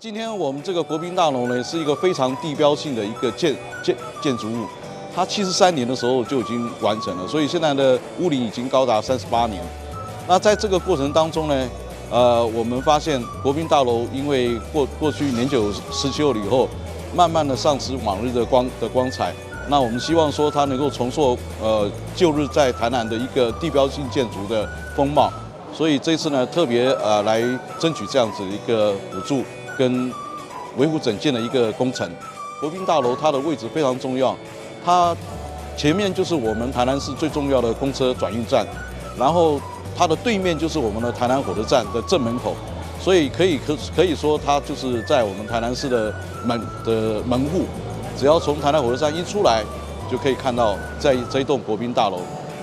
今天我们这个国宾大楼呢，是一个非常地标性的一个建筑物，它73年的时候就已经完成了，所以现在的屋龄已经高达38年。那在这个过程当中呢，我们发现国宾大楼因为过去年久失修了以后，慢慢的丧失往日的光彩。那我们希望说它能够重塑旧日在台南的一个地标性建筑的风貌。所以这次呢，特别来争取这样子一个补助跟维护整建的一个工程。国宾大楼它的位置非常重要，它前面就是我们台南市最重要的公车转运站，然后它的对面就是我们的台南火车站的正门口，所以可以说它就是在我们台南市的门户，只要从台南火车站一出来，就可以看到在这一栋国宾大楼。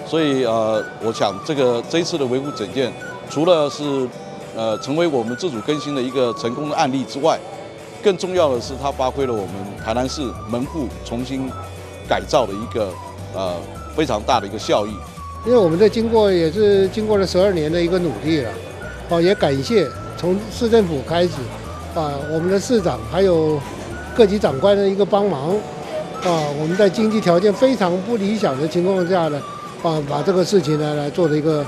所以我想这一次的维护整建，除了是成为我们自主更新的一个成功的案例之外，更重要的是它发挥了我们台南市门户重新改造的一个非常大的一个效益。因为我们也是经过了12年的一个努力了，也感谢从市政府开始，我们的市长还有各级长官的一个帮忙，我们在经济条件非常不理想的情况下呢，把这个事情呢来做了一个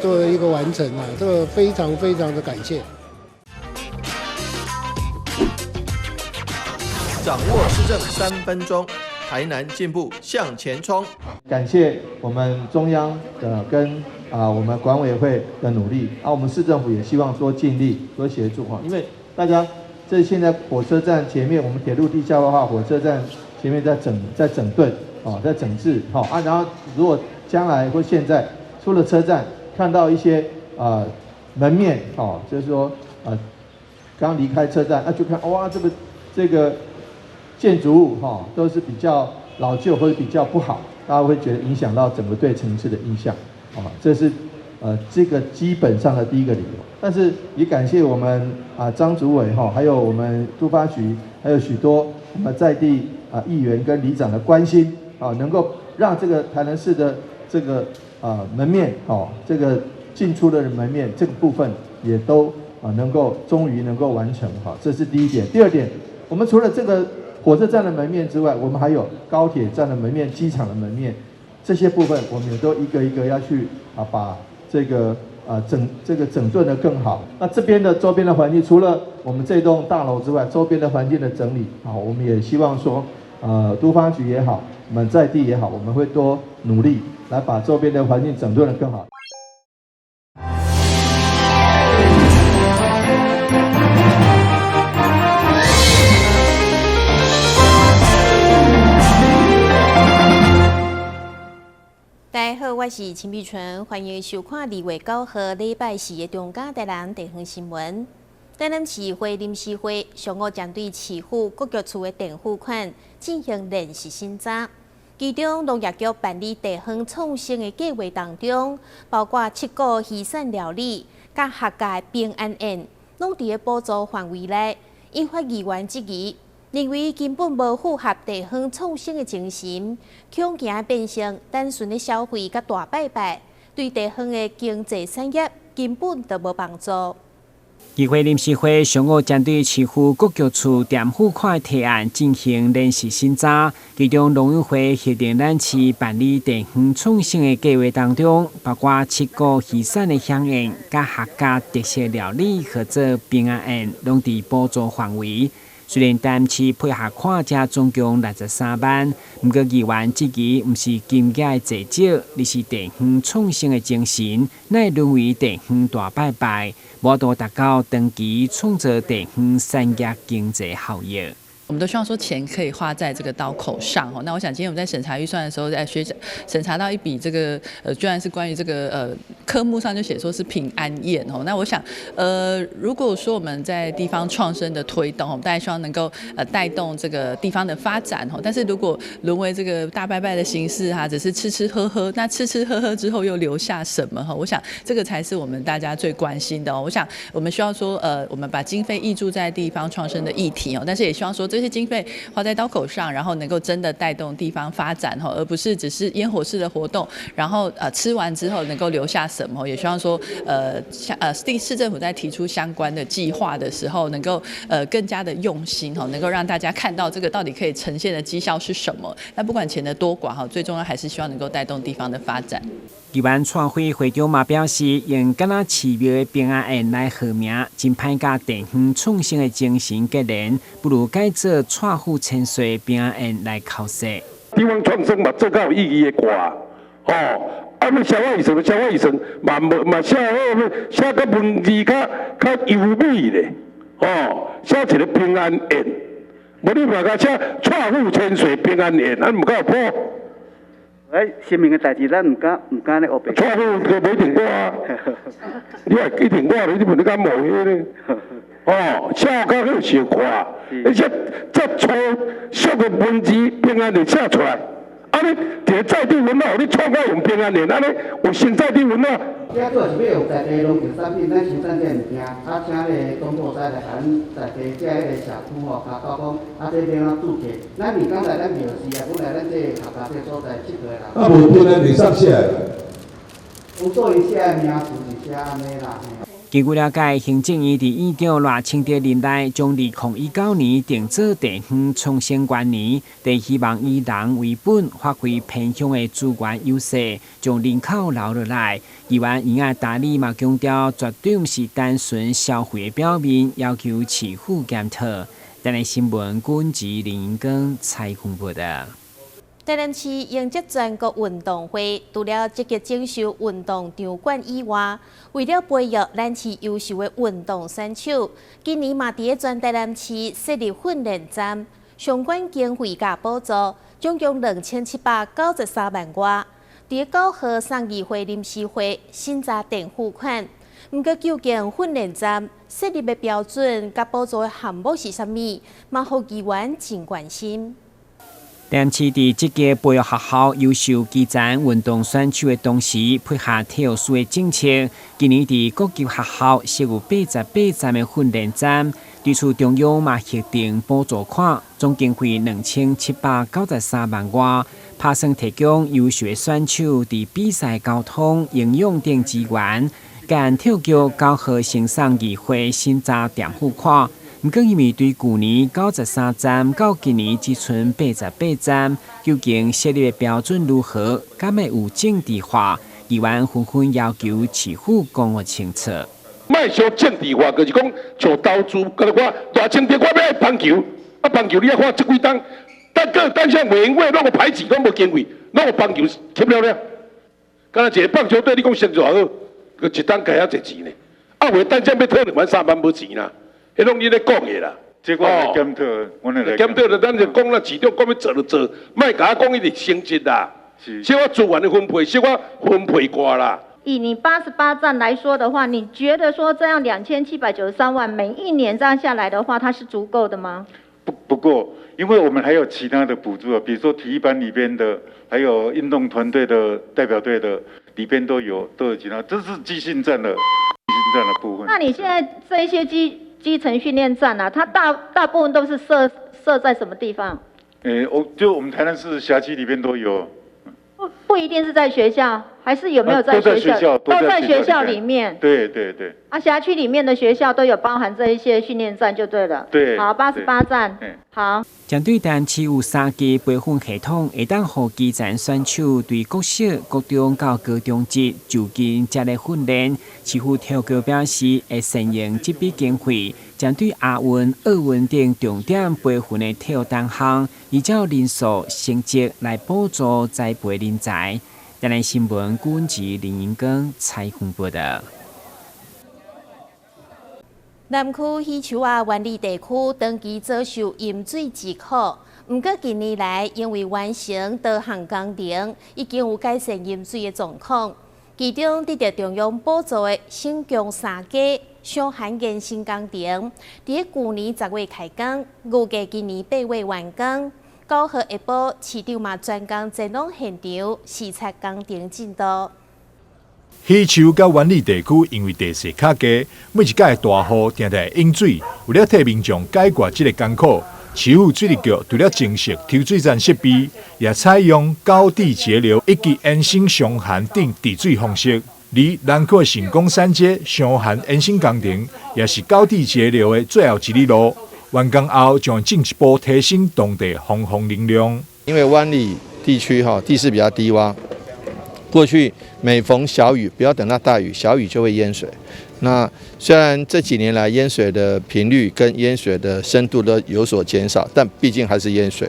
作为一个完成这个非常非常的感谢。掌握市政3分钟，台南进步向前冲。感谢我们中央的跟我们管委会的努力，我们市政府也希望多尽力多协助因为大家现在火车站前面，我们铁路地下化火车站前面在整顿在整治然后如果将来或现在出了车站，看到一些门面就是说刚离开车站就看哇这个建筑物都是比较老旧或者比较不好，大家会觉得影响到整个对城市的印象这是这个基本上的第一个理由。但是也感谢我们张主委还有我们都发局，还有许多我们在地议员跟里长的关心能够让这个台南市的这个门面这个进出的门面这个部分也都终于能够完成这是第一点。第二点，我们除了这个火车站的门面之外，我们还有高铁站的门面、机场的门面，这些部分我们也都一个一个要去把这个整顿得更好。那这边的周边的环境，除了我们这栋大楼之外，周边的环境的整理我们也希望说都发局也好，我们在地也好，我们会多努力来把周边的环境整顿得更好。大家好，我是陈碧纯，欢迎收看2月9号礼拜4的中嘉台南地方新闻。台南市会临时会上午针对市府各局处的电付款进行联席审查，其中农业局办理地方创新的计划当中，包括7个渔产料理甲客家平安宴，拢伫个补助范围内，引发议员质疑。认为根本无符合地方创新的精神，恐惊变成单纯的消费甲大拜拜，对地方的经济产业根本就无帮助。议会临时会上午针对市府各局处电付款提案进行联席审查，其中农委会协定咱市办理地方创新的计划当中，包括7个渔产的响应甲客家特色料理或者平安宴，拢伫补助范围。虽然台南市配合看价总共63万，不过议员质疑不是金额的济少，而是地方创新的精神，乃沦为地方大拜拜，无多达到长期创造地方产业经济效益。我们都希望说钱可以花在这个刀口上那我想今天我们在审查预算的时候，在审查到一笔这个居然是关于这个科目上就写说是平安宴那我想如果说我们在地方创生的推动大家希望能够带动这个地方的发展但是如果沦为这个大拜拜的形式只是吃吃喝喝，那吃吃喝喝之后又留下什么我想这个才是我们大家最关心的我想我们需要说我们把经费挹注在地方创生的议题但是也希望说这些经费花在刀口上，然后能够真的带动地方发展哈，而不是只是烟火式的活动，然后吃完之后能够留下什么？也希望说市政府在提出相关的计划的时候，能够更加的用心哈，能够让大家看到这个到底可以呈现的绩效是什么。那不管钱的多寡哈，最重要还是希望能够带动地方的发展。台湾创会会长嘛表示，用敢若寺庙的平安宴来号名，真歹甲地方创新的精神结连，不如改做蔡府千岁平安宴来考试。地方创生嘛，做较有意义的歌，哦，啊，要消化医生，消化医生嘛写个文字较优美咧，哦，写一个平安宴，无你嘛甲写蔡府千岁平安宴，咱唔够谱。新民的代志，咱唔敢咧学白。蔡府就无一定歌啊，你话一定歌，你问你敢无迄咧？哦，写到好小看，而且这粗俗的文字平安就写出来。啊，你伫在地文化，你创造用平安的，安尼有新在地文化。这个是要用在地农产品，咱生产这物件，啊，请咧工作在来咱在地这个社区吼，甲到讲，啊，这要怎注册？咱民间来咱庙市啊，本来咱这客家这所在7个啦。啊，无本来袂上写。有做一些名字是写安尼啦。根据了解，行政院伫院长赖清德任内，将2019年定做地方创新元年，第希望以人为本，发挥偏乡的资源优势，将人口留落来。议员尹爱达理嘛强调，绝对毋是单纯消费的表面，要求市府检讨。台南新闻军籍林英光采访报道。台南市迎接全国运动会，除了积极征收运动场馆以外，为了培育咱市优秀的运动选手，今年嘛伫全台南市设立训练站，相关经费甲补助总共2793万元。伫9号送议会临时会审查订付款，毋过究竟训练站设立的标准甲补助的项目是啥物，嘛互议员真关心。台南市伫积极培育学校优秀基层运动选手的同时，配合体育署的政策，今年伫各级学校设有88站的训练站，对此中央嘛核定补助款，总经费2793万元，打算提供优秀的选手伫比赛交通、营养等资源，干体育局9号先送议会审查订付款。毋过，因为对去年93站到今年只剩88站，究竟设立的标准如何？敢会有政治化？议员纷纷要求市府讲个清楚。卖小政治化，就是讲像投资，跟我大清德，我要爱棒球，啊棒球你要看这几档，单项委员会拢有排挤，拢无经费，拢有棒球吸了了。敢若一个棒球队，你讲成偌好，佮一档加遐侪钱呢？啊，为单项要讨2万3万无钱啦。迄拢你咧讲的啦，这我来检讨，我来检讨了，咱就讲啦，市长讲要做就做，莫甲我讲伊是成绩啦，小我资源的分配，小我分配过啦。以你88站来说的话，你觉得说这样2793万每一年这样下来的话，它是足够的吗？不过，因为我们还有其他的补助啊，比如说体育班里边的，还有运动团队的代表队的里边都有其他，这是基训站的部分。那你现在这一些基层训练站啊，它大部分都是设在什么地方？就我们台南市辖区里边都有。不一定是在学校，还是有没有在学校？都在学校里面。对。啊，辖区里面的学校都有包含这一些训练站就对了。对。好，88站。好。针对台南市有3支培训系统，会当互基层选手对国小、国中到高中级就近接力训练。市府体育局表示，会善用这笔经费，针对亚运、奥运等重点培训的体育单项，依照人数、成绩来补助栽培人才。台南新闻军籍林英光采访报道。南区溪树仔原里地区长期遭受淹水之苦，不过近年来因为完成多项工程，已经有改善淹水的状况。其中得到中央补助的新疆3家小涵延新工程，伫去年10月开工，预计今年8月完工。9号下晡，市长嘛专工前往现场视察工程进度。溪树甲原里地区因为地势较低，每一届大雨定定淹水，为了替民众解决这个艰苦，市府水利局除了正式抽水站设备，也采用高地节流以及延伸上涵等治水方式。而南科成功三街上涵延伸工程，也是高地节流的最后一里路。完工后将进一步提升当地防洪能量。因为湾里地区地势比较低洼，过去每逢小雨，不要等到大雨，小雨就会淹水。那虽然这几年来淹水的频率跟淹水的深度都有所减少，但毕竟还是淹水。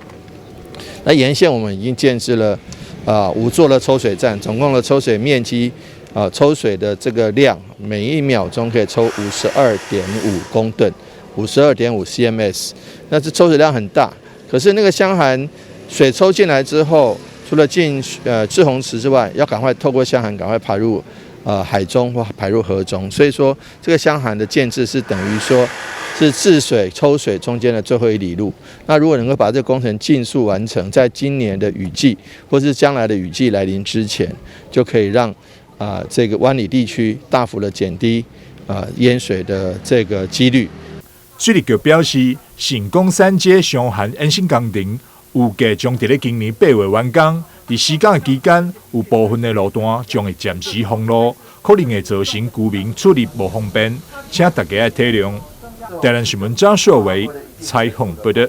那沿线我们已经建置了5座的抽水站，总共的抽水面积抽水的这个量，每1秒钟可以抽52.5公吨。52.5 CMS， 那这抽水量很大。可是那个箱涵水抽进来之后，除了进滞洪池之外，要赶快透过箱涵赶快排入海中或排入河中。所以说，这个箱涵的建制是等于说是治水抽水中间的最后一里路。那如果能够把这个工程尽速完成，在今年的雨季或是将来的雨季来临之前，就可以让这个湾里地区大幅的减低淹水的这个几率。水利局表示，成功三街上涵延伸工程预计将在今年8月完工。在施工的期间，有部分的路段将会暂时封路，可能会造成居民出入不方便，请大家体谅。台南新闻张硕伟采访报道。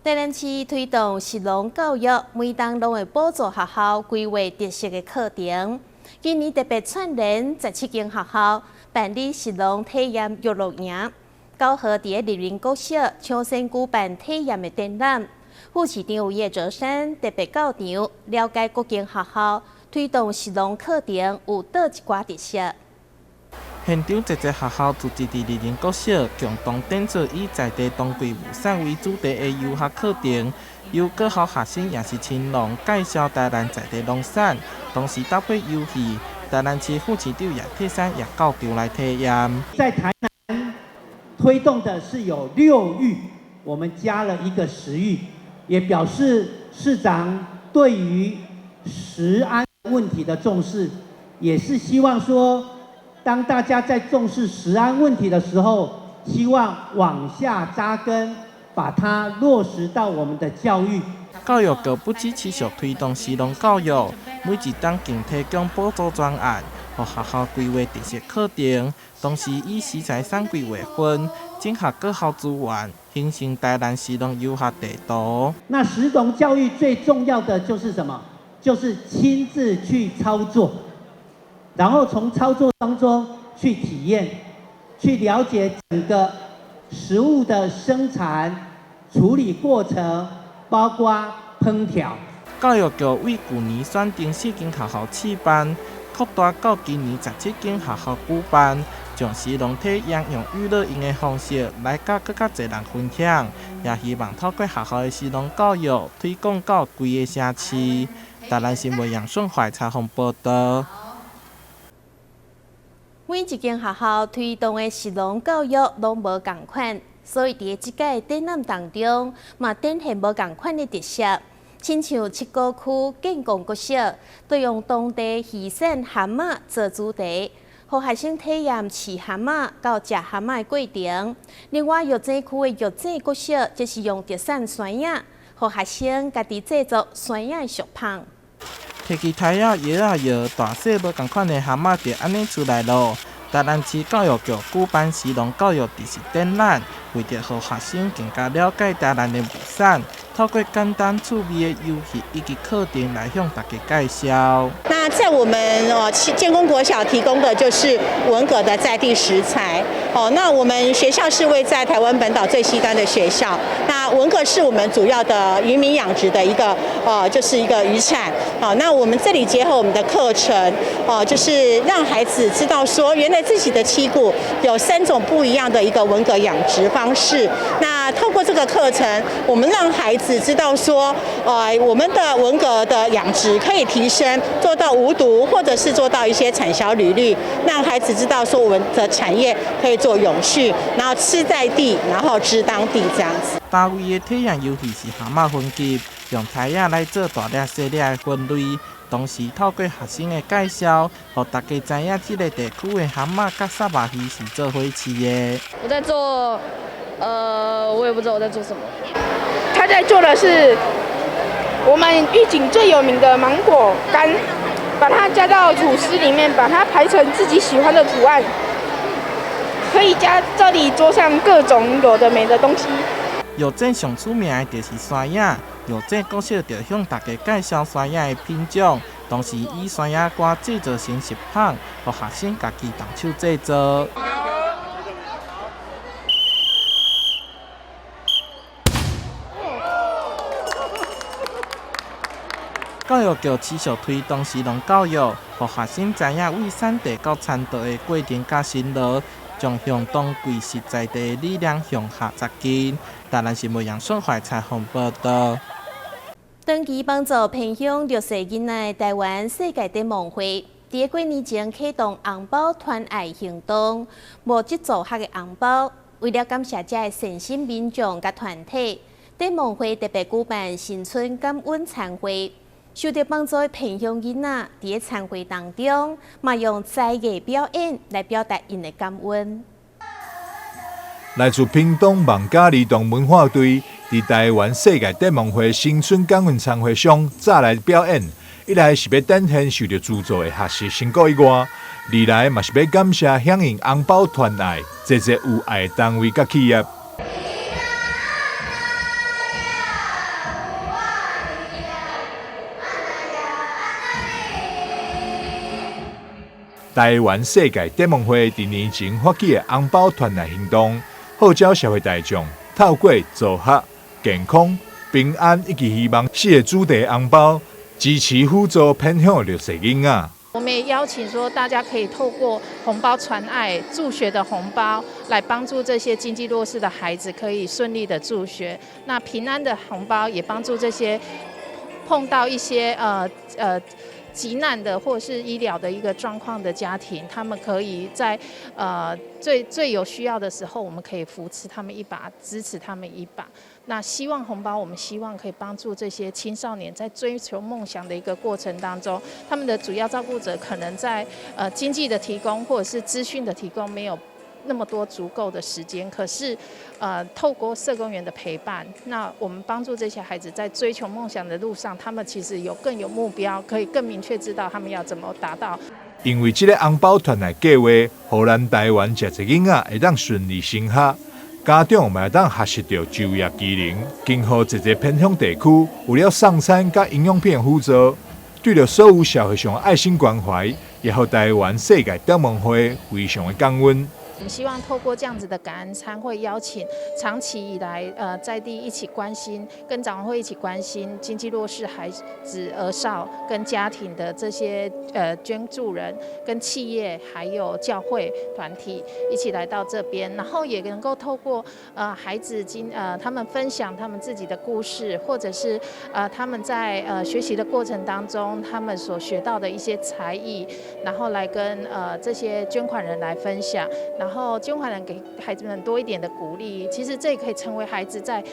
台南市推动实农教育，每当拢会补助学校规划特色的课程。今年特别串联17间学校办理实农体验育乐营。高和伫丽云国小抢先举办体验的展览，副市长叶哲山特别到场了解各间学校推动实农课程有倒一寡特色。现场一个学校组织伫丽云国小共同展出以在地当归物产为主题的游学课程，由各校学生也是青农介绍台南在地农产，同时搭配游戏。台南市副市长叶铁山也到场来体验。在台南推动的是有6育，我们加了一个10育，也表示市长对于食安问题的重视，也是希望说，当大家在重视食安问题的时候，希望往下扎根，把它落实到我们的教育。教育局不只持续推动实农教育，每一档更提供补助专案，让学校规划特色课程，同时以食材产规划分，整合各校资源，形成台南实农游学地图。那实农教育最重要的就是什么？就是亲自去操作，然后从操作当中去体验，去了解整个食物的生产、处理过程，包括烹调。教育局为去年选定4间学校试办，扩大到今年17间学校举办，将实农体验用娱乐营的方式来甲更加侪人分享，也希望透过学校的实农教育推广到规个城市。台南新闻杨顺怀采访报道。每一间学校推动的实农教育拢无同款，所以伫即届展览当中，嘛展现无同款的特色。亲像七股区建工国小，就用当地鱼产蛤蟆做主题，让学生体验饲蛤蟆到食蛤蟆的过程。另外，药井区的药井国小，则是用特产酸叶，让学生家己制作酸叶的食品。摕起台啊、叶啊、叶，大小无同款的蛤蟆就安尼出来咯。台南市教育局举办实农教育知识展览，为着让学生更加了解台南的物产，透过简单趣味的游戏以及课程来向大家介绍。那在我们建工国小提供的就是文革的在地食材。那我们学校是位在台湾本岛最西端的学校。那文革是我们主要的渔民养殖的一个就是一个渔产。那我们这里结合我们的课程，就是让孩子知道说，原来自己的七股有3种不一样的一个文革养殖方式。那透过这个课程，我们让孩子知道说，我们的文革的养殖可以提升，做到无毒，或者是做到一些产销履历，让孩子知道说我们的产业可以做永续，然后吃在地，然后知当地这样子。大位的体验游戏是蛤蟆分级，用台仔来做大粒小粒的分类，同时透过学生的介绍，让大家知影这个地区的蛤蟆甲沙巴鱼是做伙饲的。我在做我也不知道我在做什么。他在做的是我们玉井最有名的芒果干，把它加到吐司里面，把它排成自己喜欢的图案，可以加这里桌上各种有的没的东西。药店上出名的就是山野，药店角色就向大家介绍山野的品种，同时以山野瓜制作成食品，让学生家己动手制作。教育局持续推动食农教育，让学生知影为产地到产地的过程甲辛劳，将向当季实在地力量向下扎根。台南新闻杨顺怀采访报道。长期帮助偏乡弱势囡仔的台湾世界展望会，伫过年前启动红包团爱行动，募集组合的红包，为了感谢这善心民众甲团体，展望会特别举办新春感恩餐会。受到帮助的偏乡囡仔伫餐会当中，嘛用在艺表演来表达因的感恩。来自屏东望甲儿童文化队伫台湾世界展望会新春感恩餐会上早来表演，一来是要展现受到资助的学习成果以外，二来嘛是要感谢响应红包团爱这些有爱的单位甲企业。台湾世界展望会伫年前发起的红包团爱行动，号召社会大众透过祝福、健康、平安以及希望4个主题红包，支持辅助偏乡的弱势囡仔。我们也邀请说，大家可以透过红包传爱、助学的红包，来帮助这些经济弱势的孩子可以顺利的助学。那平安的红包也帮助这些碰到一些急难的或是医疗的一个状况的家庭，他们可以在最有需要的时候，我们可以扶持他们一把，支持他们一把。那希望红包，我们希望可以帮助这些青少年在追求梦想的一个过程当中，他们的主要照顾者可能在经济的提供或者是资讯的提供没有那么多足够的时间，可是透过社工员的陪伴，那我们帮助这些孩子在追求梦想的路上，他们其实更有目标，可以更明确知道他们要怎么达到。因为这个红包团来计划，让咱台湾这些囡仔会当顺利升学，家长嘛会当学习到就业技能，今后这些偏乡地区为了送餐甲营养品辅助，对着所有社会上爱心关怀，也让台湾世界展望会非常的感恩。我们希望透过这样子的感恩餐会，邀请长期以来在地一起关心，跟展望会一起关心经济弱势孩子、儿少跟家庭的这些捐助人、跟企业还有教会团体一起来到这边，然后也能够透过孩子他们分享他们自己的故事，或者是他们在学习的过程当中，他们所学到的一些才艺，然后来跟这些捐款人来分享。然后捐款人给孩子们多一点的鼓励，其实这也可以成为孩子在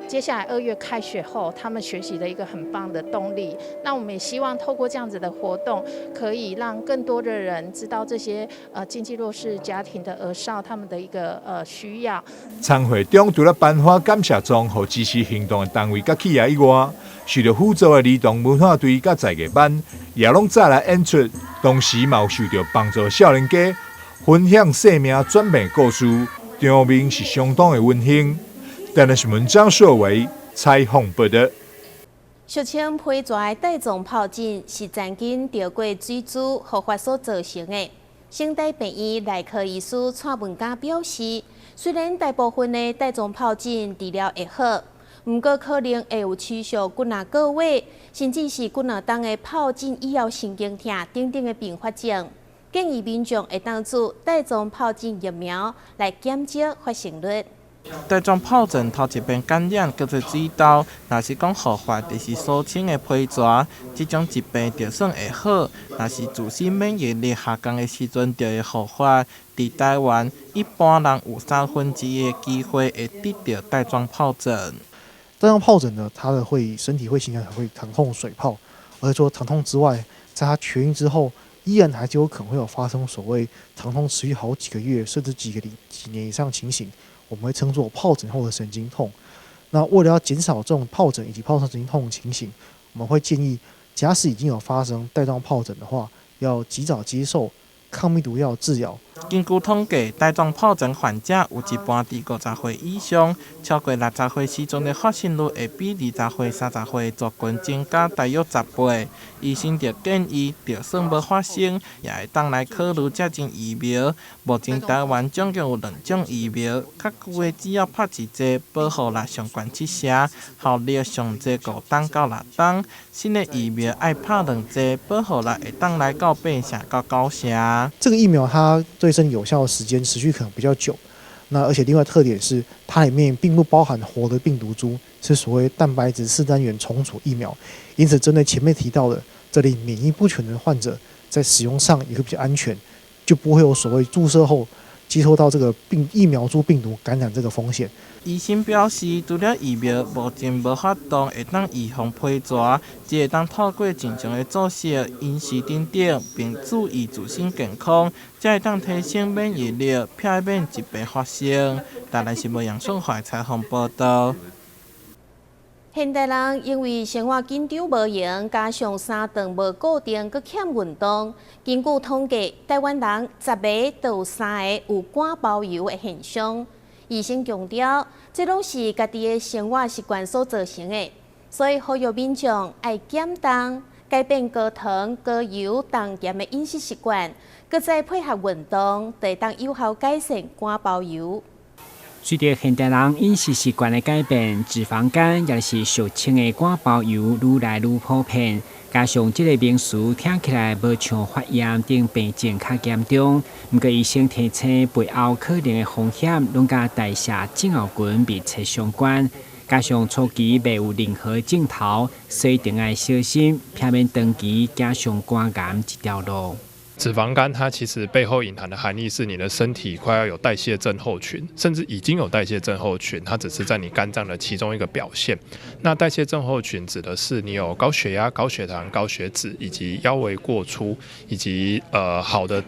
接下来2月开学后，他们学习的一个很棒的动力。那我们也希望透过这样子的活动，可以让更多的人知道这些经济弱势家庭的儿少他们的一个需要。餐会中除了颁发感谢状和支持行动的单位甲企业以外，受到辅助的儿童文化队甲在艺班也拢再来演出，同时嘛有受到帮助的少年家。分享生命转变故事，场面是相当的温馨。但是新闻张硕维采访报道。俗称批蛇的带状疱疹是曾经得过水珠护发所造成的。省大病院内科医师蔡文嘉表示，虽然大部分的带状疱疹治疗会好，不过可能会有持续几哪个月，甚至是几哪冬的疱疹以后神经痛等等的并发症。建议民众会当做带状疱疹疫苗来减少发生率。带状疱疹头一遍感染叫做水痘，若是讲好发，就是俗称的皮蛇。这种疾病就算会好，若是自身免疫力下降的时阵就会好发。伫台湾，一般人有1/3的机会会得到带状疱疹。带状疱疹呢，它的身体会形成疼痛水泡，而且说疼痛之外，在它痊愈之后，依然还是有可能会有发生所谓疼痛持续好几个月，甚至几年以上情形。我们会称作疱疹后的神经痛。那为了要减少这种疱疹以及疱疹神经痛的情形，我们会建议，假使已经有发生带状疱疹的话，要及早接受抗病毒药治疗。根据统计，带状疱疹患者有一半伫50岁以上，超过60岁时阵的发生率会比20岁、30岁族群增加大约10倍。医生就建议，就算无发生，也会当来考虑接种疫苗。目前台湾总共有2种疫苗，较旧的只要拍一剂，保护力上悬7成，效力上济5档到6档。新的疫苗爱拍2剂，保护力会当来到8成到9成。这个疫苗它对身体有效的时间持续可能比较久，那而且另外特点是它里面并不包含活的病毒株，是所谓蛋白质4单元重组疫苗，因此针对前面提到的这类免疫不全的患者，在使用上也会比较安全，就不会有所谓注射后接受到这个疫苗株病毒感染这个风险。医生表示，除了疫苗目前无法度会当预防皮蛇，只会当透过正常的作息、饮食等等，并注意自身健康，才会当提升免疫力，避免疾病发生。台南新闻杨顺华采访报道。现代人因为生活紧张无闲，加上3顿无固定，佮欠运动。根据统计，台湾人10个就有3个有肝包油的现象。医生强调，这拢是家己的生活习惯所造成的，所以呼吁民众爱减重，改变高糖、高油、重盐的饮食习惯，佮再配合运动，就会当有效改善肝包油。随着现代人饮食习惯的改变，脂肪肝也是俗称的肝包油愈来愈普遍。加上这个名词听起来无像发炎等病症较严重，不过医生提醒背后可能的风险，拢甲代谢症候群密切相关。加上初期未有任何症头，所以一定要小心，避免长期走上肝癌这条路。脂肪肝它其实背后隐含的含义是你的身体快要有代谢症候群，甚至已经有代谢症候群，它只是在你肝脏的其中一个表现。那代谢症候群指的是你有高血压、高血糖、高血脂，以及腰围过粗，以及好的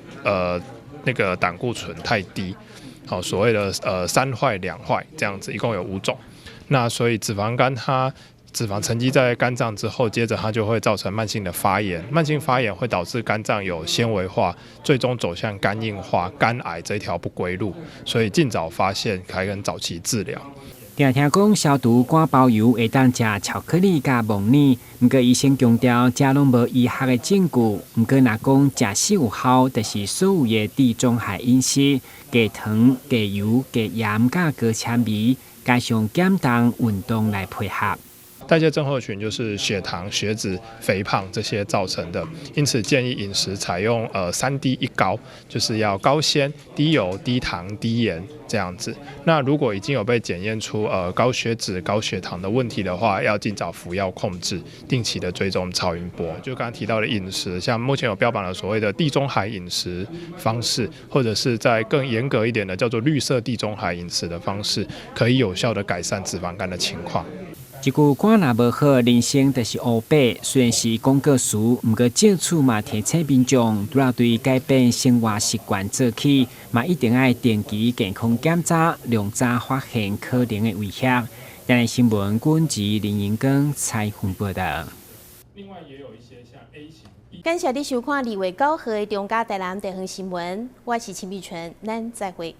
那个胆固醇太低，好所谓的3坏2坏这样子，一共有5种。那所以脂肪肝它脂肪沉积在肝脏之后，接着它就会造成慢性的发炎，慢性发炎会导致肝脏有纤维化，最终走向肝硬化、肝癌这一条不归路。所以尽早发现，还跟早期治疗。听讲消毒肝包油会当食巧克力加梦泥，不过医生强调，这拢无医学的证据。不过若讲食是有效，就是所有的地中海饮食，加糖、加油、加盐、加高纤维，加上减重、运动来配合。代谢症候群就是血糖、血脂、肥胖这些造成的，因此建议饮食采用3低1高，就是要高纤、低油、低糖、低盐这样子。那如果已经有被检验出高血脂、高血糖的问题的话，要尽早服药控制，定期的追踪超音波。就刚刚提到的饮食，像目前有标榜的所谓的地中海饮食方式，或者是在更严格一点的叫做绿色地中海饮食的方式，可以有效的改善脂肪肝的情况。一句肝若无好，人生就是乌白。虽然是广告词，不过政府嘛提醒民众，除了对改变生活习惯做起，嘛一定要定期健康检查，量早发现可能的危险。今日新闻军籍林英光采访报道。另外也有一些像 A 型。感谢你收看2月9号的中嘉台南地方新闻，我是陈碧纯，咱再会。